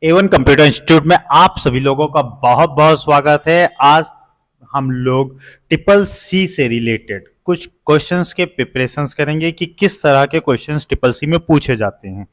Avon computer institute में आप सभी लोगों का बहुत बहुत स्वागत है। आज हम लोग ट्रिपल सी से रिलेटेड कुछ क्वेश्चंस के प्रिपरेशंस करेंगे कि किस तरह के क्वेश्चंस ट्रिपल सी में पूछे जाते हैं।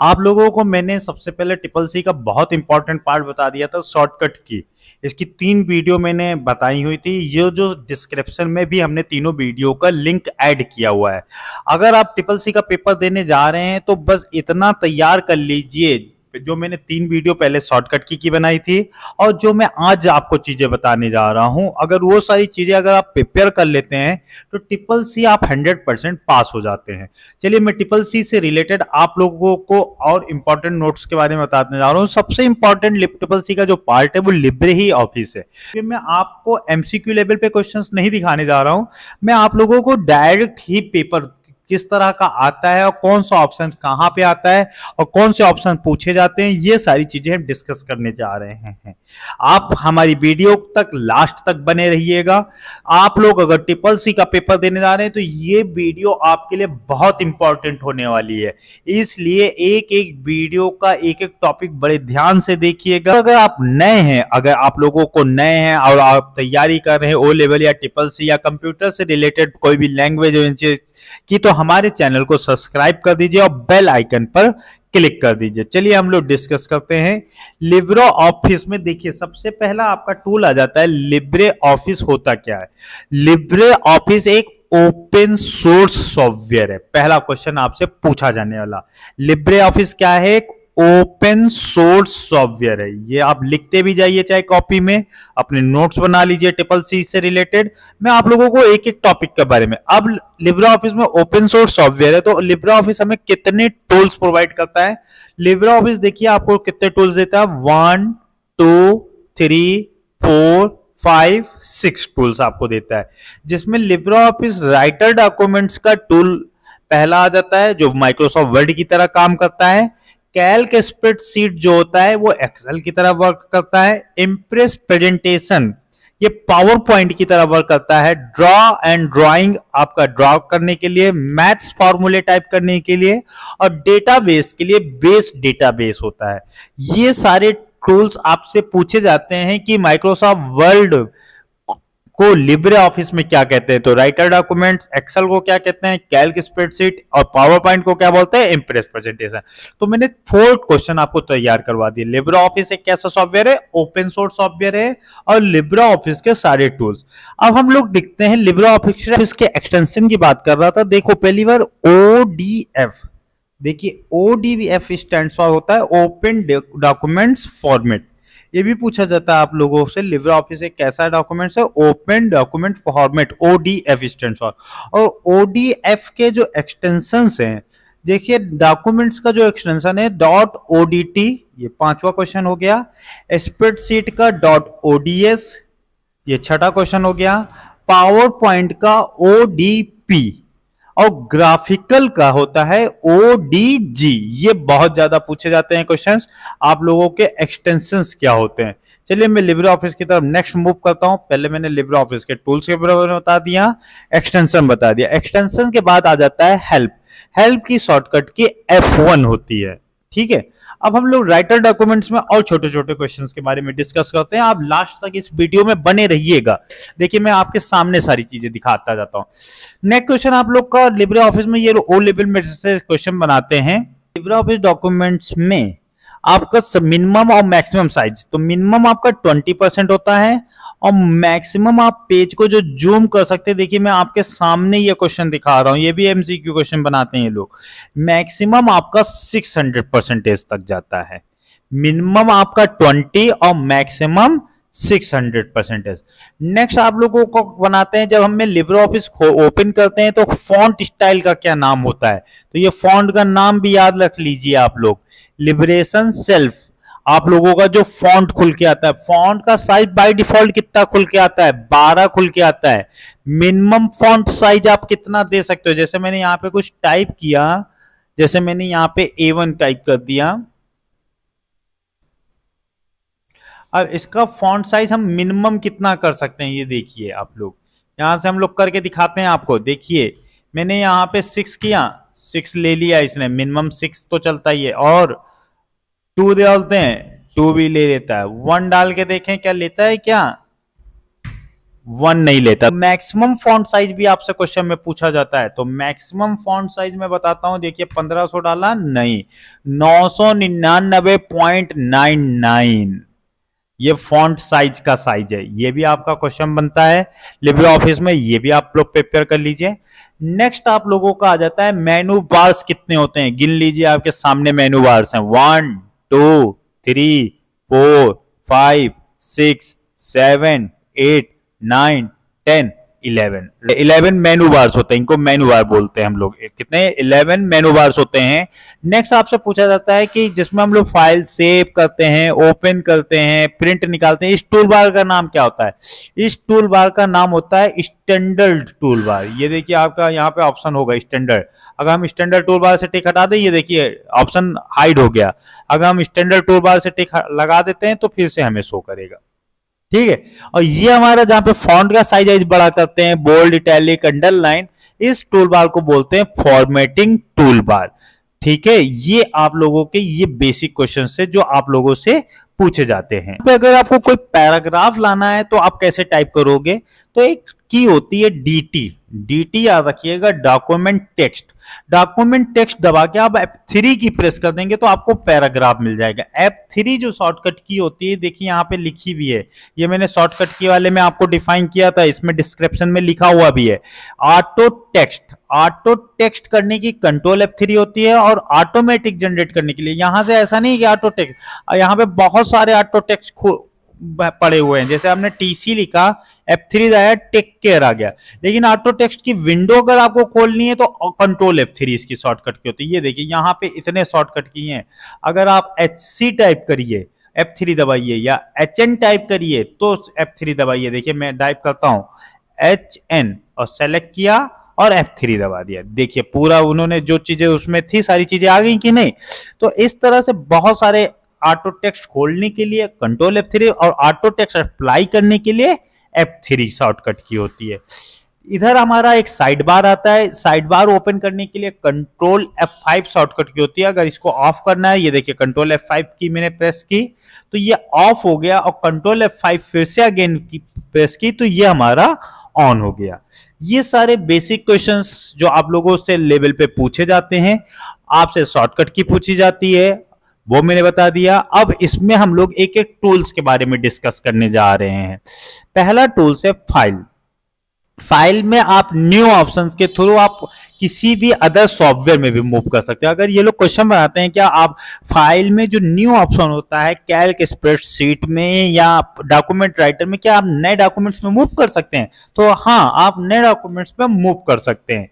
आप लोगों को मैंने सबसे पहले ट्रिपल सी का बहुत इंपॉर्टेंट पार्ट बता दिया था, शॉर्टकट की। इसकी 3 वीडियो मैंने बताई हुई थी, ये जो डिस्क्रिप्शन में भी हमने तीनों वीडियो का लिंक ऐड किया हुआ है। अगर आप ट्रिपल सी का पेपर देने जा रहे हैं तो बस इतना तैयार कर लीजिए, जो मैंने 3 वीडियो पहले शॉर्टकट की बनाई थी और जो मैं आज आपको चीजें बताने जा रहा हूं, अगर वो सारी चीजें अगर आप प्रिपेयर कर लेते हैं तो ट्रिपल सी आप 100% पास हो जाते हैं। चलिए मैं ट्रिपल सी से रिलेटेड आप लोगों को और इंपॉर्टेंट नोट्स के बारे में बताने जा रहा हूं। सबसे इंपॉर्टेंट ट्रिपल सी का जो पार्ट है वो लिब्रे ही ऑफिस है। मैं आपको एमसीक्यू लेवल पे क्वेश्चंस नहीं दिखाने जा रहा हूं, मैं आप लोगों को डायरेक्ट ही पेपर किस तरह का आता है और कौन सा ऑप्शन कहां पे आता है और कौन से ऑप्शन पूछे जाते हैं, ये सारी चीजें हम डिस्कस करने जा रहे हैं। आप हमारी वीडियो तक लास्ट तक बने रहिएगा। आप लोग अगर ट्रिपल सी का पेपर देने जा रहे हैं तो ये वीडियो आपके लिए बहुत इंपॉर्टेंट होने वाली है, इसलिए एक एक वीडियो का एक एक टॉपिक बड़े ध्यान से देखिएगा। अगर आप नए हैं, अगर आप लोगों को नए हैं और आप तैयारी कर रहे हैं ओ लेवल या ट्रिपल सी या कंप्यूटर से रिलेटेड कोई भी लैंग्वेज की, तो हमारे चैनल को सब्सक्राइब कर दीजिए और बेल आइकन पर क्लिक कर दीजिए। चलिए हम लोग डिस्कस करते हैं। लिब्रे ऑफिस में देखिए सबसे पहला आपका टूल आ जाता है लिब्रे ऑफिस। होता क्या है? लिब्रे ऑफिस एक ओपन सोर्स सॉफ्टवेयर है। पहला क्वेश्चन आपसे पूछा जाने वाला, लिब्रे ऑफिस क्या है? एक ओपन सोर्स सॉफ्टवेयर है। ये आप लिखते भी जाइए चाहे कॉपी में, अपने नोट्स बना लीजिए ट्रिपल सी से रिलेटेड। मैं आप लोगों को एक एक टॉपिक के बारे में, अब लिब्रे ऑफिस में ओपन सोर्स सॉफ्टवेयर है तो लिब्रे ऑफिस हमें कितने टूल्स प्रोवाइड करता है? लिब्रे ऑफिस देखिए आपको कितने टूल्स देता है, 1 2 3 4 5 6 टूल्स आपको देता है, जिसमें लिब्रे ऑफिस राइटर डॉक्यूमेंट्स का टूल पहला आ जाता है जो माइक्रोसॉफ्ट वर्ड की तरह काम करता है। कैल्क स्प्रेडशीट जो होता है वो एक्सेल की तरह वर्क करता है। इम्प्रेस प्रेजेंटेशन ये पावर पॉइंट की तरह वर्क करता है। ड्रॉ एंड ड्राइंग आपका ड्रॉ करने के लिए, मैथ्स फॉर्मूले टाइप करने के लिए, और डेटाबेस के लिए बेस डेटाबेस होता है। ये सारे टूल्स आपसे पूछे जाते हैं कि माइक्रोसॉफ्ट वर्ड को लिब्रे ऑफिस में क्या कहते हैं, तो राइटर डॉक्यूमेंट्स, एक्सेल को क्या कहते हैं, कैल्क स्प्रेडशीट, और पावर पॉइंट को क्या बोलते हैं, इंप्रेस प्रेजेंटेशन। तो मैंने 4 क्वेश्चन आपको तैयार करवा दिए। लिब्रे ऑफिस एक कैसा सॉफ्टवेयर है? ओपन सोर्स सॉफ्टवेयर है, और लिब्रे ऑफिस के सारे टूल्स। अब हम लोग देखते हैं लिब्रे ऑफिस के एक्सटेंशन की बात कर रहा था। देखो पहली बार ओडीएफ, देखिए ओडीएफ स्टैंड्स फॉर होता है ओपन डॉक्यूमेंट्स फॉर्मेट। ये भी पूछा जाता है आप लोगों से, लिब्रे ऑफिस एक कैसा डॉक्यूमेंट्स है? Open document format, ODF stands for. और ओडीएफ के जो एक्सटेंशंस हैं, देखिए डॉक्यूमेंट्स का जो एक्सटेंशन है डॉट ओडीटी, ये 5वां क्वेश्चन हो गया। स्प्रेडशीट का डॉट ओडीएस, ये 6ठा क्वेश्चन हो गया। पावर पॉइंट का ओडीपी, और ग्राफिकल का होता है ओडीजी। ये बहुत ज्यादा पूछे जाते हैं क्वेश्चंस, आप लोगों के एक्सटेंशंस क्या होते हैं। चलिए मैं लिब्रे ऑफिस की तरफ नेक्स्ट मूव करता हूं। पहले मैंने लिब्रे ऑफिस के टूल्स के बारे में बता दिया, एक्सटेंशन बता दिया। एक्सटेंशन के बाद आ जाता है हेल्प। हेल्प की शॉर्टकट की F1 होती है, ठीक है। अब हम लोग राइटर डॉक्यूमेंट्स में और छोटे छोटे क्वेश्चंस के बारे में डिस्कस करते हैं। आप लास्ट तक इस वीडियो में बने रहिएगा। देखिए मैं आपके सामने सारी चीजें दिखाता जाता हूं। नेक्स्ट क्वेश्चन आप लोग का लिब्रे ऑफिस में, ये ओ लेवल में से क्वेश्चन बनाते हैं। लिब्रे ऑफिस डॉक्यूमेंट्स में आपका मिनिमम और मैक्सिमम साइज, तो मिनिमम आपका 20% होता है और मैक्सिमम आप पेज को जो जूम कर सकते हैं। देखिए मैं आपके सामने ये क्वेश्चन दिखा रहा हूं, ये भी एमसीक्यू क्वेश्चन बनाते हैं ये लोग। मैक्सिमम आपका 600% तक जाता है, मिनिमम आपका 20 और मैक्सिमम 600%। नेक्स्ट आप लोगों को बनाते हैं, जब हम लिब्रे ऑफिस ओपन करते हैं तो फॉन्ट स्टाइल का क्या नाम होता है, तो ये फॉन्ट का नाम भी याद रख लीजिए आप लोग। लिबरेशन सेल्फ, आप लोगों का जो फॉन्ट खुल के आता है, फॉन्ट का साइज बाय डिफॉल्ट कितना खुल के आता है? 12 खुल के आता है। मिनिमम फॉन्ट साइज आप कितना दे सकते हो? जैसे मैंने यहाँ पे कुछ टाइप किया, जैसे मैंने यहाँ पे A1 टाइप कर दिया। अब इसका फॉन्ट साइज हम मिनिमम कितना कर सकते हैं, ये देखिए आप लोग। यहां से हम लोग करके दिखाते हैं आपको। देखिए मैंने यहाँ पे 6 किया, 6 ले लिया इसने, मिनिमम 6 तो चलता ही है। और 2 डालते हैं 2 भी ले लेता है, 1 डाल के देखें क्या लेता है, क्या 1 नहीं लेता। मैक्सिमम फॉन्ट साइज भी आपसे क्वेश्चन में पूछा जाता है, तो मैक्सिमम फॉन्ट साइज में बताता हूं, देखिए 1500 डाला नहीं, 999.99 ये फॉन्ट साइज का साइज है। ये भी आपका क्वेश्चन बनता है लिब्रे ऑफिस में, ये भी आप लोग प्रिपेयर कर लीजिए। नेक्स्ट आप लोगों का आ जाता है मेनू बार्स कितने होते हैं, गिन लीजिए, आपके सामने मेनू बार्स हैं 1 2 3 4 5 6 7 8 9 10 11 मेनू बार्स होते हैं, इनको मेनू बार बोलते हैं हम लोग। कितने 11 मेनू बार्स होते हैं। नेक्स्ट आपसे पूछा जाता है कि जिसमें हम लोग फाइल सेव करते हैं, ओपन करते हैं, प्रिंट निकालते हैं, इस टूल बार का नाम क्या होता है। इस टूल बार का नाम होता है स्टैंडर्ड टूल बार। ये देखिए आपका यहाँ पे ऑप्शन होगा स्टैंडर्ड, अगर हम स्टैंडर्ड टूल बार से टिक हटा दें, ये देखिए ऑप्शन हाइड हो गया। अगर हम स्टैंडर्ड टूल बार से टिक लगा देते हैं तो फिर से हमें शो करेगा, ठीक है। और ये हमारा जहां पे फॉन्ट का साइज बड़ा करते हैं, बोल्ड, इटैलिक, अंडरलाइन, इस टूल बार को बोलते हैं फॉर्मेटिंग टूल बार, ठीक है। ये आप लोगों के ये बेसिक क्वेश्चन है जो आप लोगों से पूछे जाते हैं। अगर आपको कोई पैराग्राफ लाना है तो आप कैसे टाइप करोगे, तो एक की होती है डीटी, डीटी याद रखिएगा, डॉक्यूमेंट टेक्स्ट। डॉक्यूमेंट टेक्स्ट दबा के आप F3 की प्रेस कर देंगे तो आपको पैराग्राफ मिल जाएगा। F3 जो शॉर्टकट की होती है, देखिए यहाँ पे लिखी भी है, ये मैंने शॉर्टकट की वाले में आपको डिफाइन किया था, इसमें डिस्क्रिप्शन में लिखा हुआ भी है। ऑटो टेक्स्ट, ऑटो टेक्स्ट करने की कंट्रोल F3 होती है, और ऑटोमेटिक जनरेट करने के लिए यहां से ऐसा नहीं कि ऑटो टेक्स्ट, यहाँ पे बहुत सारे ऑटो टेक्स्ट पड़े हुए हैं। जैसे हमने टीसी लिखा, F3 दबाया, टेक केयर आ गया, लेकिन ऑटो टेक्स्ट की विंडो अगर आपको खोलनी है तो कंट्रोल F3 इसकी शॉर्टकट की होती है। ये देखिए यहाँ पे इतने शॉर्टकट की हैं। अगर आप HC टाइप करिए F3 दबाइए, या HN टाइप करिए तो F3 दबाइए। देखिए मैं टाइप करता हूं HN और सेलेक्ट किया और F3 दबा दिया, देखिए पूरा उन्होंने जो चीजें उसमें थी सारी चीजें आ गई कि नहीं। तो इस तरह से बहुत सारे ऑटो टेक्स्ट खोलने के लिए कंट्रोल F3 और ऑटो टेक्स्ट अप्लाई करने के लिए F3 शॉर्टकट की होती है। इधर हमारा एक साइड बार आता है, साइड बार ओपन करने के लिए कंट्रोल F5 शॉर्टकट की होती है। अगर इसको ऑफ करना है, ये देखिए कंट्रोल F5 की मैंने प्रेस की तो ये ऑफ हो गया, और कंट्रोल F5 फिर से अगेन की प्रेस की तो ये हमारा ऑन हो गया। ये सारे बेसिक क्वेश्चंस जो आप लोगों से लेवल पे पूछे जाते हैं, आपसे शॉर्टकट की पूछी जाती है, वो मैंने बता दिया। अब इसमें हम लोग एक एक टूल्स के बारे में डिस्कस करने जा रहे हैं। पहला टूल्स है फाइल। फाइल में आप न्यू ऑप्शंस के थ्रू आप किसी भी अदर सॉफ्टवेयर में भी मूव कर सकते हैं। अगर ये लोग क्वेश्चन बनाते हैं क्या आप फाइल में जो न्यू ऑप्शन होता है कैल्क स्प्रेडशीट में या डॉक्यूमेंट राइटर में, क्या आप नए डॉक्यूमेंट्स में मूव कर सकते हैं, तो हाँ आप नए डॉक्यूमेंट्स में मूव कर सकते हैं।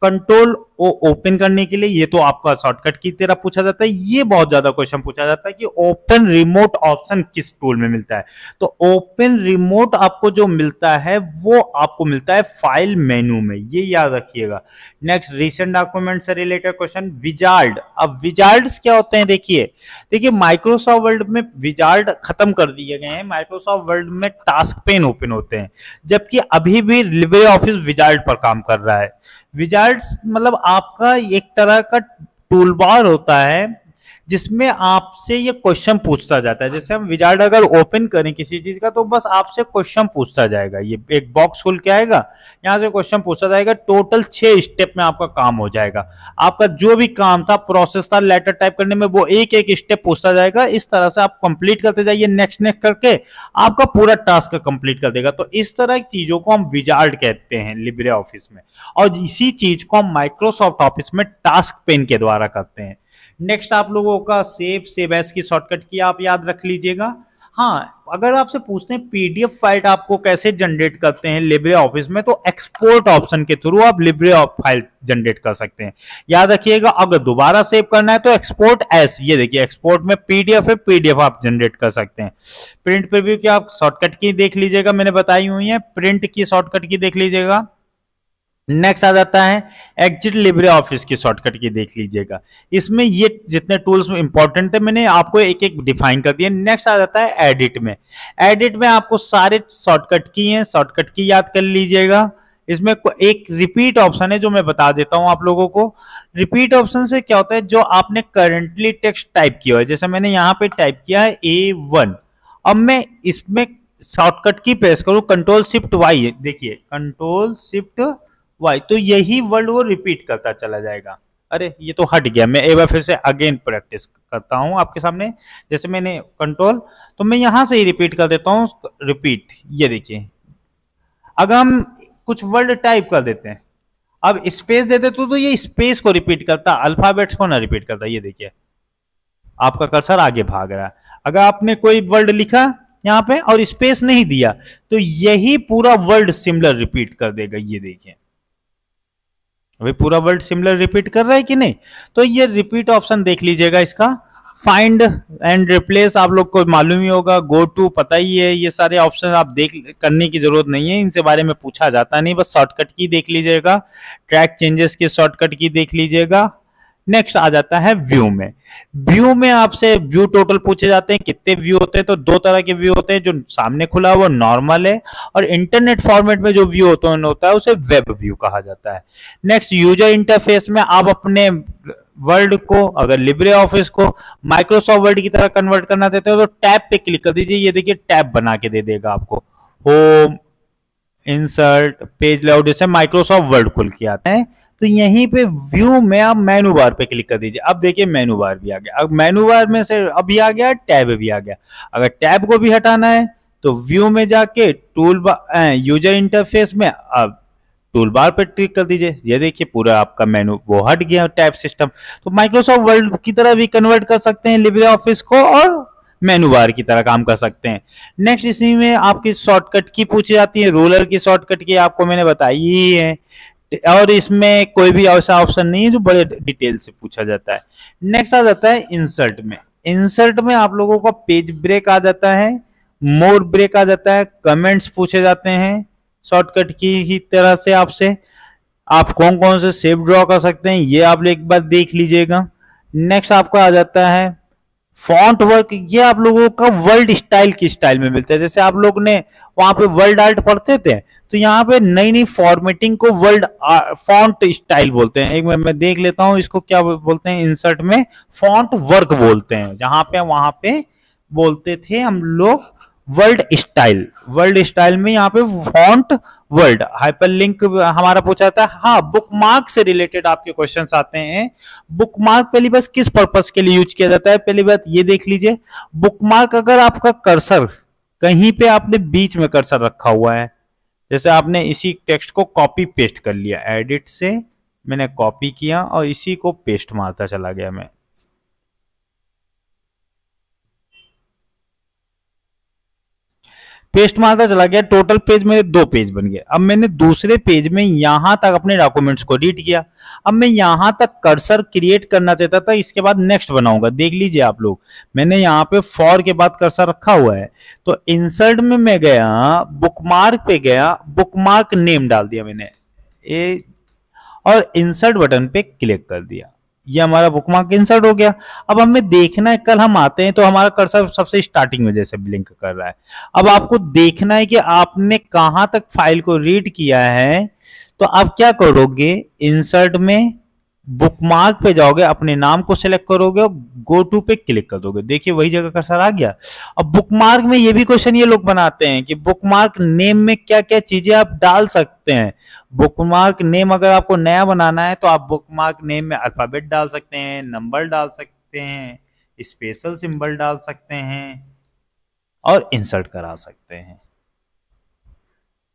कंट्रोल ओ ओपन करने के लिए, ये तो आपका शॉर्टकट की तरह पूछा जाता है। ये बहुत ज्यादा क्वेश्चन पूछा जाता है कि ओपन रिमोट ऑप्शन किस टूल में मिलता है, तो ओपन रिमोट आपको जो मिलता है वो आपको मिलता है फाइल मेनू में, ये याद रखिएगा। नेक्स्ट रीसेंट डॉक्यूमेंट से रिलेटेड क्वेश्चन विजार्ड। अब विजार्ड्स क्या होते हैं, देखिए माइक्रोसॉफ्ट वर्ड में विजार्ड खत्म कर दिए गए हैं, माइक्रोसॉफ्ट वर्ड में टास्क पेन ओपन होते हैं, जबकि अभी भी लिब्रे ऑफिस विजार्ड पर काम कर रहा है। विजार्ड्स मतलब आपका एक तरह का टूल बार होता है जिसमें आपसे ये क्वेश्चन पूछता जाता है। जैसे हम विजार्ड अगर ओपन करें किसी चीज का तो बस आपसे क्वेश्चन पूछता जाएगा, ये एक बॉक्स खुल के आएगा, यहां से क्वेश्चन पूछता जाएगा। टोटल 6 स्टेप में आपका काम हो जाएगा। आपका जो भी काम था, प्रोसेस था लेटर टाइप करने में, वो एक एक स्टेप पूछता जाएगा। इस तरह से आप कंप्लीट करते जाइए, नेक्स्ट नेक्स्ट करके आपका पूरा टास्क कंप्लीट कर देगा। तो इस तरह की चीजों को हम विजार्ड कहते हैं लिब्रे ऑफिस में, और इसी चीज को हम माइक्रोसॉफ्ट ऑफिस में टास्क पेन के द्वारा करते हैं। नेक्स्ट आप लोगों का सेव एज की शॉर्टकट की आप याद रख लीजिएगा। हाँ, अगर आपसे पूछते हैं पीडीएफ फाइल आपको कैसे जनरेट करते हैं लिब्रे ऑफिस में, तो एक्सपोर्ट ऑप्शन के थ्रू आप लिब्रे फाइल जनरेट कर सकते हैं। याद रखिएगा, अगर दोबारा सेव करना है तो एक्सपोर्ट एस, ये देखिए एक्सपोर्ट में पीडीएफ है, पीडीएफ आप जनरेट कर सकते हैं। प्रिंट प्रीव्यू की आप शॉर्टकट की देख लीजिएगा, मैंने बताई हुई है, प्रिंट की शॉर्टकट की देख लीजिएगा। नेक्स्ट आ जाता है एग्जिट लिब्रे ऑफिस की शॉर्टकट की देख लीजिएगा। इसमें ये जितने टूल्स इंपॉर्टेंट थे मैंने आपको एक एक डिफाइन कर दिया। नेक्स्ट आ जाता है एडिट में। एडिट में आपको सारे शॉर्टकट की हैं, शॉर्टकट की याद कर लीजिएगा। इसमें एक रिपीट ऑप्शन है जो मैं बता देता हूं आप लोगों को। रिपीट ऑप्शन से क्या होता है, जो आपने करंटली टेक्स्ट टाइप किया है, जैसे मैंने यहां पे टाइप किया है A1, अब मैं इसमें शॉर्टकट की प्रेस करूं कंट्रोल शिफ्ट वाई, देखिए कंट्रोल शिफ्ट वाई, तो यही वर्ड वो रिपीट करता चला जाएगा। अरे ये तो हट गया, मैं एक बार फिर से अगेन प्रैक्टिस करता हूं आपके सामने। जैसे मैंने कंट्रोल, तो मैं यहां से ही रिपीट कर देता हूं, रिपीट, ये देखिए। अगर हम कुछ वर्ड टाइप कर देते हैं, अब स्पेस देते तो ये स्पेस को रिपीट करता, अल्फाबेट्स को ना रिपीट करता। ये देखिए आपका कर्सर आगे भाग रहा है। अगर आपने कोई वर्ड लिखा यहां पे और स्पेस नहीं दिया तो यही पूरा वर्ड सिमिलर रिपीट कर देगा। ये देखिए अभी पूरा वर्ड सिमिलर रिपीट कर रहा है कि नहीं। तो ये रिपीट ऑप्शन देख लीजिएगा इसका। फाइंड एंड रिप्लेस आप लोग को मालूम ही होगा, गो टू पता ही है, ये सारे ऑप्शन आप देख करने की जरूरत नहीं है, इनसे बारे में पूछा जाता नहीं, बस शॉर्टकट की देख लीजिएगा। ट्रैक चेंजेस की शॉर्टकट की देख लीजिएगा। नेक्स्ट आ जाता है व्यू में। व्यू में आपसे व्यू टोटल पूछे जाते हैं, कितने व्यू होते हैं, तो दो तरह के व्यू होते हैं, जो सामने खुला हुआ नॉर्मल है, और इंटरनेट फॉर्मेट में जो व्यू होता है उसे वेब व्यू कहा जाता है। नेक्स्ट यूजर इंटरफेस में आप अपने वर्ड को, अगर लिब्रे ऑफिस को माइक्रोसॉफ्ट वर्ड की तरह कन्वर्ट करना चाहते हो तो टैब पे क्लिक कर दीजिए, ये देखिए टैब बना के दे देगा आपको। होम, इंसर्ट, पेज लेआउट, जैसे माइक्रोसॉफ्ट वर्ड खुल के आते हैं। तो यहीं पे व्यू में आप मेनू बार पे क्लिक कर दीजिए, अब देखिए मेनू बार भी आ गया। अब मेनू बार में से अभी आ गया टैब भी आ गया। अगर टैब को भी हटाना है तो व्यू में जाके टूल बार, यूजर इंटरफेस में अब टूल बार पे क्लिक कर दीजिए, ये देखिए पूरा आपका मेनू वो हट गया टैब सिस्टम। तो माइक्रोसॉफ्ट वर्ड की तरह भी कन्वर्ट कर सकते हैं लिब्रे ऑफिस को, और मेनू बार की तरह काम कर सकते हैं। नेक्स्ट इसी में आपकी शॉर्टकट की पूछी जाती है, रूलर की शॉर्टकट की आपको मैंने बताई ही है, और इसमें कोई भी ऐसा ऑप्शन नहीं है जो बड़े डिटेल से पूछा जाता है। नेक्स्ट आ जाता है इंसर्ट में। इंसर्ट में आप लोगों का पेज ब्रेक आ जाता है, मोर ब्रेक आ जाता है, कमेंट्स पूछे जाते हैं शॉर्टकट की ही तरह से आपसे। आप कौन कौन से शेप ड्रॉ कर सकते हैं ये आप एक बार देख लीजिएगा। नेक्स्ट आपका आ जाता है फॉन्ट वर्क, ये आप लोगों का वर्ल्ड स्टाइल की स्टाइल में मिलता है। जैसे आप लोग ने वहां पे वर्ल्ड आर्ट पढ़ते थे, तो यहाँ पे नई नई फॉर्मेटिंग को वर्ल्ड फॉन्ट स्टाइल बोलते हैं। एक मैं देख लेता हूँ इसको क्या बोलते हैं। इंसर्ट में फॉन्ट वर्क बोलते हैं, जहां पे वहां पे बोलते थे हम लोग वर्ल्ड स्टाइल। वर्ल्ड स्टाइल में यहाँ पे फॉन्ट वर्ल्ड हाइपरलिंक हमारा पूछा था। हाँ, बुकमार्क से रिलेटेड आपके क्वेश्चंस आते हैं। बुकमार्क पहली बात किस पर्पस के लिए यूज किया जाता है, पहली बात ये देख लीजिए। बुकमार्क अगर आपका कर्सर कहीं पे आपने बीच में कर्सर रखा हुआ है, जैसे आपने इसी टेक्स्ट को कॉपी पेस्ट कर लिया, एडिट से मैंने कॉपी किया और इसी को पेस्ट मारता चला गया, मैं पेस्ट मारता चला गया, टोटल पेज मेरे 2 पेज बन गए। अब मैंने दूसरे पेज में यहां तक अपने डॉक्यूमेंट्स को रीड किया, अब मैं यहां तक कर्सर क्रिएट करना चाहता था, इसके बाद नेक्स्ट बनाऊंगा। देख लीजिए आप लोग, मैंने यहाँ पे फॉर के बाद कर्सर रखा हुआ है, तो इंसर्ट में मैं गया, बुकमार्क पे गया, बुकमार्क नेम डाल दिया मैंने और इंसर्ट बटन पे क्लिक कर दिया, ये हमारा बुकमार्क इंसर्ट हो गया। अब हमें देखना है, कल हम आते हैं तो हमारा कर्सर सबसे स्टार्टिंग में जैसे ब्लिंक कर रहा है। अब आपको देखना है कि आपने कहां तक फाइल को रीड किया है, तो आप क्या करोगे, इंसर्ट में बुकमार्क पे जाओगे, अपने नाम को सिलेक्ट करोगे और गो टू पे क्लिक कर दोगे, देखिए वही जगह कर्सर आ गया। अब बुकमार्क में ये भी क्वेश्चन ये लोग बनाते हैं कि बुकमार्क नेम में क्या क्या चीजें आप डाल सकते हैं। बुकमार्क नेम अगर आपको नया बनाना है तो आप बुकमार्क नेम में अल्फाबेट डाल सकते हैं, नंबर डाल सकते हैं, स्पेशल सिंबल डाल सकते हैं और इंसर्ट करा सकते हैं।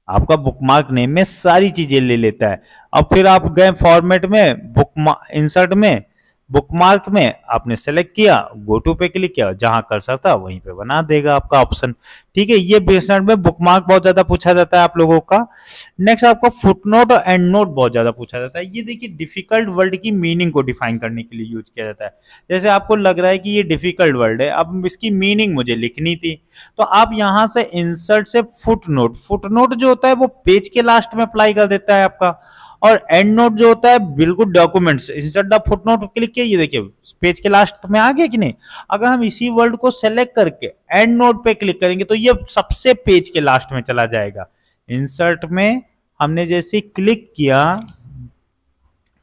आपका बुकमार्क नेम में सारी चीजें ले लेता है। अब फिर आप गए फॉर्मेट में, बुकमार्क इंसर्ट में, बुकमार्क में आपने सेलेक्ट किया, गो टू पे क्लिक किया, जहां कर्सर था वहीं पे बना देगा आपका ऑप्शन। ठीक है, ये बेसमेंट में बुकमार्क बहुत ज्यादा पूछा जाता है आप लोगों का। नेक्स्ट आपका फुटनोट और एंड नोट बहुत ज्यादा पूछा जाता है। ये देखिए डिफिकल्ट वर्ड की मीनिंग को डिफाइन करने के लिए यूज किया जाता है। जैसे आपको लग रहा है कि ये डिफिकल्ट वर्ड है, अब इसकी मीनिंग मुझे लिखनी थी, तो आप यहां से इंसर्ट से फुटनोट, फुटनोट जो होता है वो पेज के लास्ट में अप्लाई कर देता है आपका, और एंड नोट जो होता है बिल्कुल documents, insert the footnote click किया, ये देखिए पेज के लास्ट में आ गया कि नहीं। अगर हम इसी वर्ड को सेलेक्ट करके एंड नोट पे क्लिक करेंगे तो ये सबसे पेज के लास्ट में चला जाएगा। इंसर्ट में हमने जैसे क्लिक किया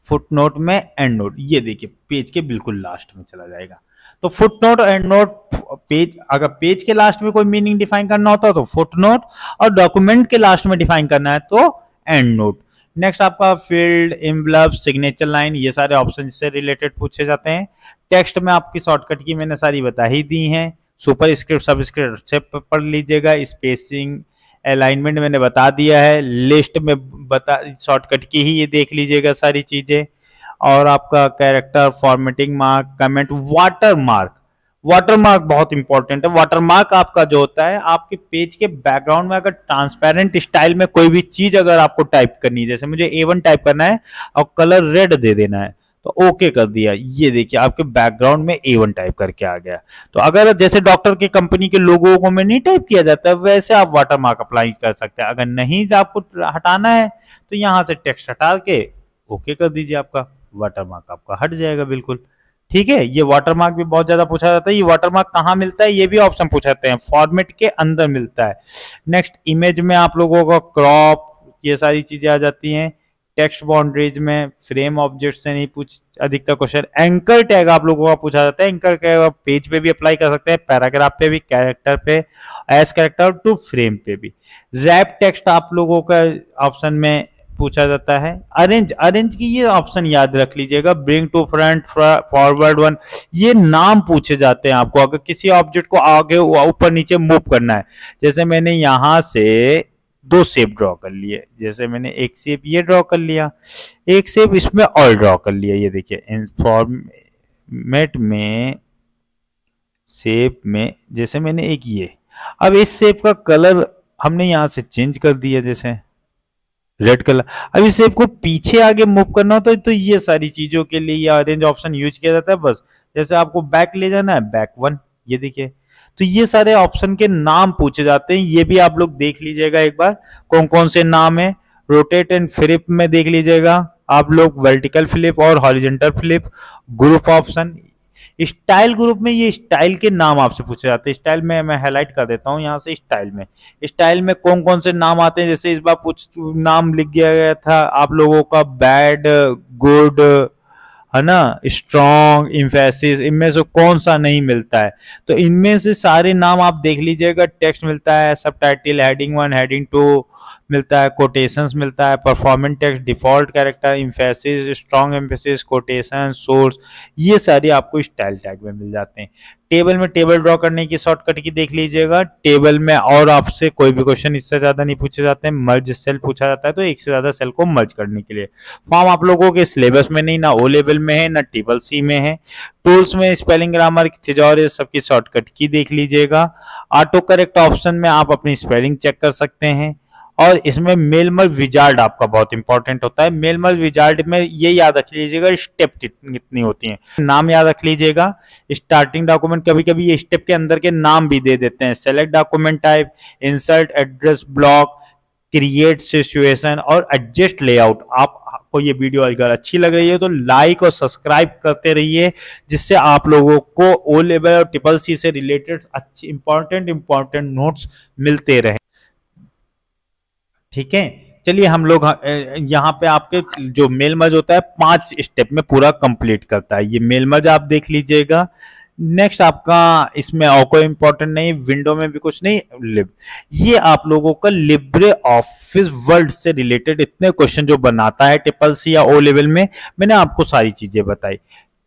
फुट नोट में एंड नोट, ये देखिए पेज के बिल्कुल लास्ट में चला जाएगा। तो फुट नोट और एंड नोट, पेज अगर पेज के लास्ट में कोई मीनिंग डिफाइन करना होता है तो फुट नोट, और डॉक्यूमेंट के लास्ट में डिफाइन करना है तो एंड नोट। नेक्स्ट आपका फील्ड, एम्बलम, सिग्नेचर लाइन, ये सारे ऑप्शन से रिलेटेड पूछे जाते हैं। टेक्स्ट में आपकी शॉर्टकट की मैंने सारी बता ही दी हैं। सुपर स्क्रिप्ट, सब स्क्रिप्ट से पढ़ लीजिएगा। स्पेसिंग, अलाइनमेंट मैंने बता दिया है। लिस्ट में बता, शॉर्टकट की ही ये देख लीजिएगा सारी चीजें। और आपका character, formatting mark, comment, water mark. Water mark बहुत इंपॉर्टेंट है। वाटर मार्क आपका जो होता है, आपके पेज के बैकग्राउंड में अगर ट्रांसपेरेंट स्टाइल में कोई भी चीज अगर आपको टाइप करनी है, जैसे मुझे A1 टाइप करना है और कलर रेड दे देना है, तो ओके कर दिया, ये देखिए आपके बैकग्राउंड में A1 टाइप करके आ गया। तो अगर जैसे डॉक्टर की कंपनी के लोगों को में नहीं टाइप किया जाता है, वैसे आप वाटर मार्क अप्लाई कर सकते हैं। अगर नहीं आपको हटाना है तो यहां से टेक्स्ट हटा के ओके कर दीजिए, आपका वाटर मार्क आपका हट जाएगा बिल्कुल। ठीक है, ये वाटर मार्क भी बहुत ज्यादा पूछा जाता है। ये वाटर मार्क कहाँ मिलता है, ये भी ऑप्शन पूछ जाते हैं, फॉर्मेट के अंदर मिलता है। नेक्स्ट, इमेज में आप लोगों को क्रॉप, ये सारी चीजें आ जाती हैं। टेक्स्ट बाउंड्रीज में फ्रेम ऑब्जेक्ट से नहीं पूछ अधिकतर क्वेश्चन। एंकर टैग आप लोगों का पूछा जाता है। एंकर टैग आप पेज पे भी अप्लाई कर सकते हैं, पैराग्राफ पे भी, कैरेक्टर पे, एज कैरेक्टर टू फ्रेम पे भी। रैप टेक्स्ट आप लोगों का ऑप्शन में पूछा जाता है। अरेंज, अरेंज की ये ऑप्शन याद रख लीजिएगा। Bring to front, forward one, ये नाम पूछे जाते हैं आपको अगर किसी ऑब्जेक्ट को आगे ऊपर नीचे मूव करना है। जैसे मैंने यहां से 2 शेप ड्रॉ कर लिए, जैसे मैंने एक शेप ये ड्रॉ कर लिया, एक शेप इसमें और ड्रॉ कर लिया। ये देखिए फॉर्मेट में, शेप में, जैसे मैंने एक ये, अब इस शेप का कलर हमने यहां से चेंज कर दिया, जैसे रेड कलर। अब इस शेप को पीछे आगे मूव करना हो तो ये सारी चीजों के लिए ये अरेंज ऑप्शन यूज किया जाता है। बस जैसे आपको बैक ले जाना है, बैक 1, ये देखिए। तो ये सारे ऑप्शन के नाम पूछे जाते हैं, ये भी आप लोग देख लीजिएगा एक बार कौन कौन से नाम है। रोटेट एंड फ्लिप में देख लीजिएगा आप लोग, वर्टिकल फ्लिप और horizontal flip. Group option, style group में ये स्टाइल के नाम आपसे पूछे जाते हैं। स्टाइल में मैं हाईलाइट कर देता हूं यहां से। स्टाइल में कौन कौन से नाम आते हैं, जैसे इस बार कुछ नाम लिख दिया गया था आप लोगों का, बैड, गुड, है ना, स्ट्रॉन्ग, इम्फेसिस, इनमें से कौन सा नहीं मिलता है। तो इनमें से सारे नाम आप देख लीजिएगा। टेक्स्ट मिलता है, सब टाइटल, हेडिंग 1, हेडिंग 2 मिलता है, कोटेशंस मिलता है, performance text, default character, emphasis, strong emphasis, quotation, source, ये सारे आपको स्टाइल टैग में मिल जाते हैं। टेबल में टेबल ड्रॉ करने की शॉर्टकट की देख लीजिएगा। टेबल में और आपसे कोई भी क्वेश्चन इससे ज्यादा नहीं पूछे जाते हैं। मर्ज सेल पूछा जाता है, तो एक से ज्यादा सेल को मर्ज करने के लिए। फॉर्म आप लोगों के सिलेबस में नहीं, ना ओ लेवल में है, ना ट्रिपल सी में है। टूल्स में स्पेलिंग, ग्रामर, थिजॉर, सबकी शॉर्टकट की देख लीजिएगा। ऑटो करेक्ट ऑप्शन में आप अपनी स्पेलिंग चेक कर सकते हैं। और इसमें मेल मर्ज विजार्ड आपका बहुत इंपॉर्टेंट होता है। मेल मर्ज विजार्ड में ये याद रख लीजिएगा स्टेप कितनी होती हैं, नाम याद रख लीजिएगा। स्टार्टिंग डॉक्यूमेंट, कभी कभी ये स्टेप के अंदर के नाम भी दे देते हैं। Select document type, insert address block, create situation और एडजस्ट लेआउट। आपको ये वीडियो अगर अच्छी लग रही है तो लाइक और सब्सक्राइब करते रहिए, जिससे आप लोगों को ओ लेवल और ट्रिपल सी से रिलेटेड अच्छी इंपॉर्टेंट नोट्स मिलते रहे। ठीक है, चलिए हम लोग यहाँ पे आपके जो मेल मर्ज होता है 5 स्टेप में पूरा कंप्लीट करता है। ये मेल मर्ज आप देख लीजिएगा। नेक्स्ट आपका इसमें और कोई इंपॉर्टेंट नहीं, विंडो में भी कुछ नहीं। ये आप लोगों का लिब्रे ऑफिस वर्ड से रिलेटेड इतने क्वेश्चन जो बनाता है ट्रिपल सी या ओ लेवल में, मैंने आपको सारी चीजें बताई।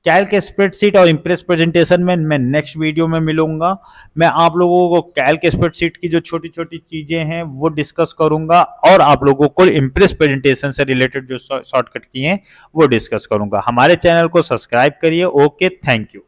कैल्क स्प्रेडशीट और इंप्रेस प्रेजेंटेशन में मैं नेक्स्ट वीडियो में मिलूंगा। मैं आप लोगों को कैल्क स्प्रेडशीट की जो छोटी छोटी चीजें हैं वो डिस्कस करूंगा, और आप लोगों को इंप्रेस प्रेजेंटेशन से रिलेटेड जो शॉर्टकट की हैं वो डिस्कस करूंगा। हमारे चैनल को सब्सक्राइब करिए। Okay, thank you.